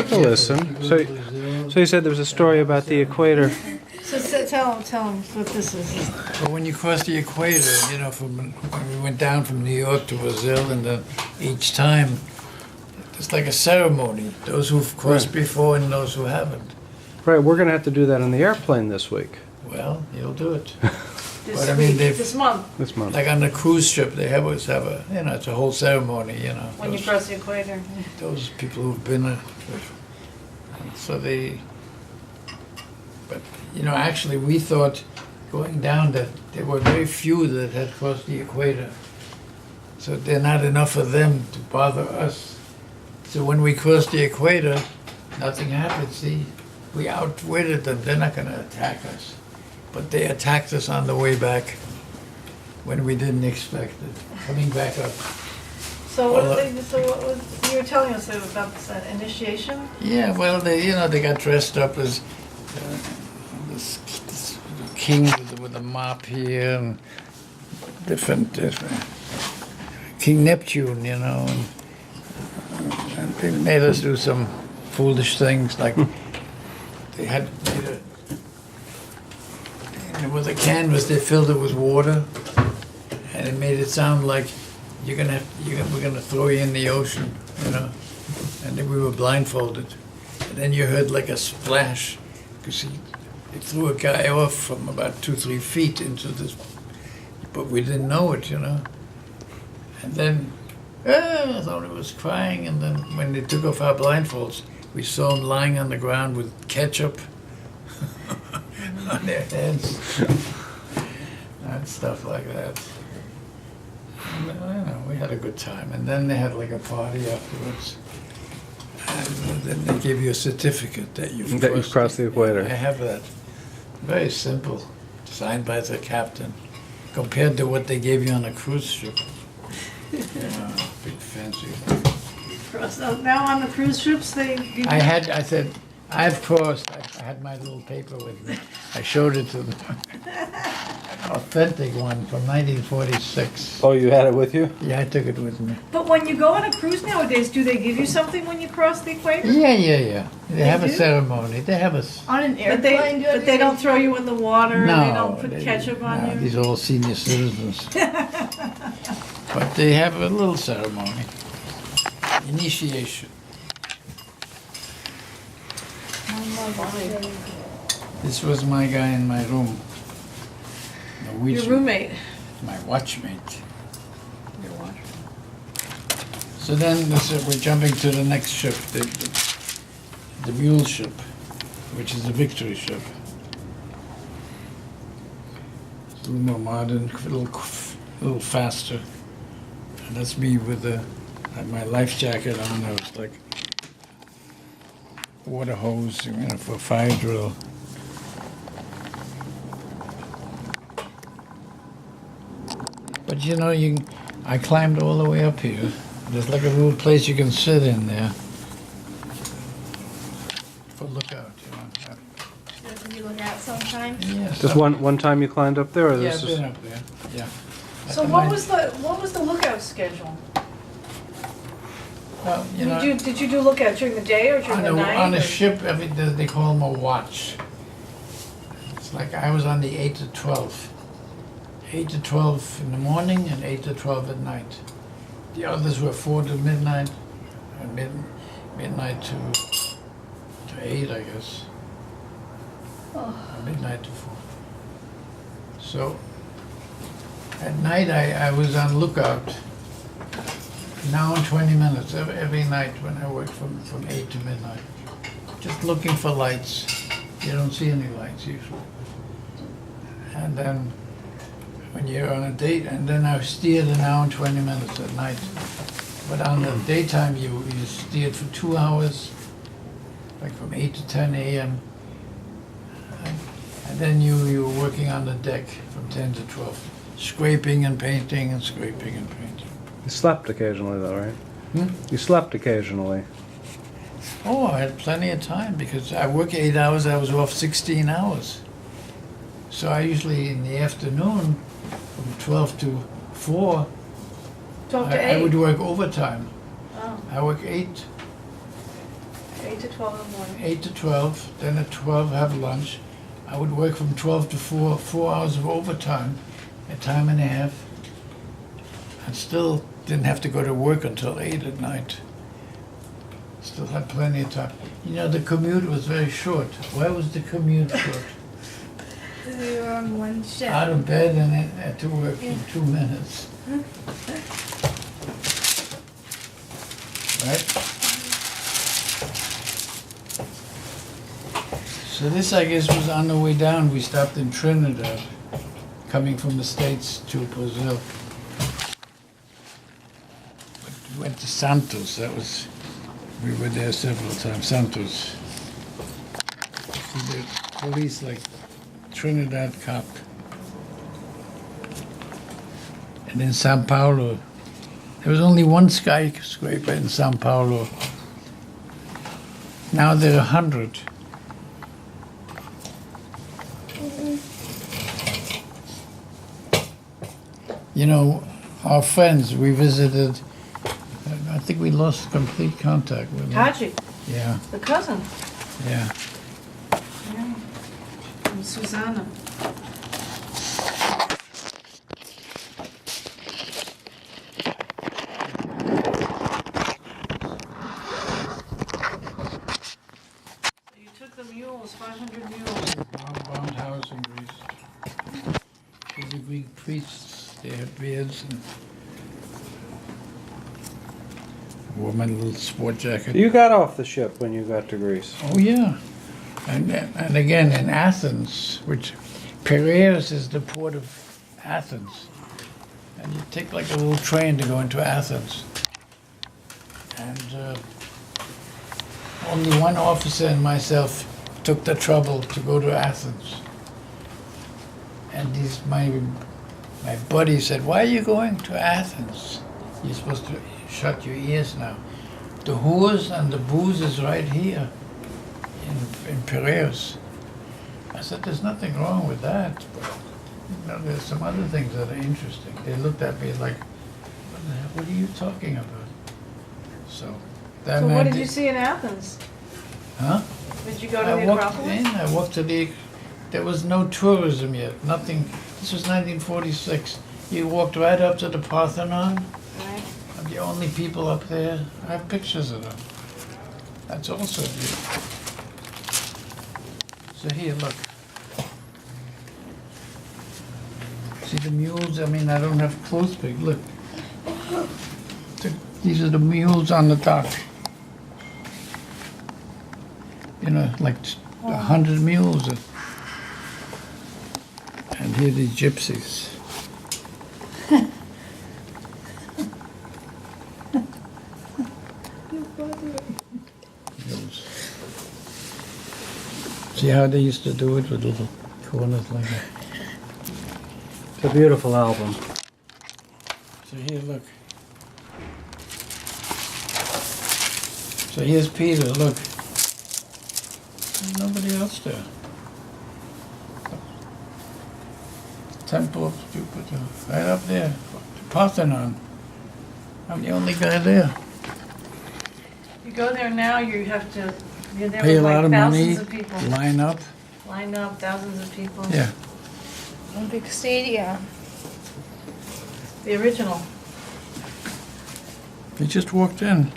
like to listen. So you said there was a story about the equator. So tell him what this is. But when you cross the equator, you know, from when we went down from New York to Brazil, and then each time, it's like a ceremony. Those who've crossed before and those who haven't. Right, we're going to have to do that on the airplane this week. Well, you'll do it. This But I mean, they've, this month, This month. like on the cruise ship, they always have a, you know, it's a whole ceremony, you know. when you cross the equator. Those people who've been, so they, but, you know, actually, we thought going down that there were very few that had crossed the equator. So there are not enough of them to bother us. So when we crossed the equator, nothing happened, see? We outwitted them, they're not gonna attack us. But they attacked us on the way back when we didn't expect it, coming back up. So what was, you were telling us about this initiation? Yeah, well, they, you know, they got dressed up as this king with a mop here and different King Neptune, you know, and they made us do some foolish things, like they had made with a canvas, they filled it with water, and it made it sound like we're gonna throw you in the ocean, you know, and then we were blindfolded, and then you heard like a splash, because it threw a guy off from about 2-3 feet into this, but we didn't know it, you know, and then I thought it was crying, and then when they took off our blindfolds, we saw them lying on the ground with ketchup on their heads and stuff like that. And, you know, we had a good time, and then they had like a party afterwards, and then they gave you a certificate that you've crossed the equator. I have that. Very simple, signed by the captain, compared to what they gave you on a cruise ship. You know, big fancy. So now on the cruise ships, they give you... I said, I've crossed. I had my little paper with me. I showed it to them. Authentic one from 1946. Oh, you had it with you? Yeah, I took it with me. But when you go on a cruise nowadays, do they give you something when you cross the equator? Yeah. They have a do? ceremony. They have a... On an But they, airplane? but they don't throw you in the water, No. they don't put ketchup on you? These are all senior citizens. But they have a little ceremony. Initiation. This was my guy in my room. Your Norwegian. roommate. My watchmate. So then we're jumping to the next ship, the mule ship, which is the victory ship. It's a little more modern, a little faster. And that's me with had my life jacket on. I was like water hose, you know, for fire drill. But you know, I climbed all the way up here. There's like a little place you can sit in there for lookout, you know. Did you look out sometimes? Yes. Just one time you climbed up there, or Yeah, this I've is... been up there. Yeah. So what was the lookout schedule? Well, you know, Did you do lookout during the day or during the night? on a or- ship, they call them a watch. It's like I was on the 8 to 12. 8 to 12 in the morning and 8 to 12 at night. The others were 4 to midnight, and midnight to 8, I guess. Or midnight to 4. So at night I was on lookout. An hour and 20 minutes every night when I worked from 8 to midnight. Just looking for lights. You don't see any lights usually. And then when you're on a date, and then I steered an hour and 20 minutes at night. But on the daytime, you steered for 2 hours, like from 8 to 10 a.m. And then you were working on the deck from 10 to 12, scraping and painting and scraping and painting. You slept occasionally, though, right? Hmm? You slept occasionally. Oh, I had plenty of time because I work 8 hours, I was off 16 hours. So I usually, in the afternoon, from 12 to 4, 12 to 8? I would work overtime. Oh, I work 8 8 to 12 in the morning. 8 to 12, then at 12 have lunch. I would work from 12 to 4, 4 hours of overtime, a time and a half. And still didn't have to go to work until 8 at night. Still had plenty of time. You know, the commute was very short. Why was the commute short? We were on one shift. Out of bed and then had to work in 2 minutes. Right? So this, I guess, was on the way down. We stopped in Trinidad, coming from the States to Brazil. But we went to Santos. We were there several times. Santos. The police, like Trinidad cop. And in Sao Paulo, there was only one skyscraper in Sao Paulo. Now there are 100. You know, our friends, we visited, I think we lost complete contact with them. Haji, Yeah, the cousin. yeah. Yeah. And Susanna. So you took the mules, 500 mules. Bombed house in Greece. The Greek priests, they had beards and wore my little sport jacket. You got off the ship when you got to Greece. Oh, yeah. And again, in Athens, which Piraeus is the port of Athens. And you take like a little train to go into Athens. And only one officer and myself took the trouble to go to Athens. And my buddy said, "Why are you going to Athens? You're supposed to shut your ears now. The whores and the booze is right here in Piraeus." I said, "There's nothing wrong with that, but you know, there's some other things that are interesting." They looked at me like, what are you talking about? So that So man what did you see in Athens? Huh? Did you go to I the walked Acropolis? in, I walked to there was no tourism yet, nothing. This was 1946. You walked right up to the Parthenon. Right. I'm the only people up there. I have pictures of them. That's also beautiful. So here, look. See the mules? I mean, I don't have close pic. Look. These are the mules on the dock. You know, like 100 mules. And here the gypsies. See how they used to do it with little corners like that? It's a beautiful album. So here, look. So here's Peter, look. There's nobody else there. Temple of Jupiter, right up there. The Parthenon. I'm the only guy there. You go there now, you have to, you're there Pay a with lot like of money, thousands of people. line up. Line up, thousands of people. Yeah. Olympic Stadium. The original. He just walked in.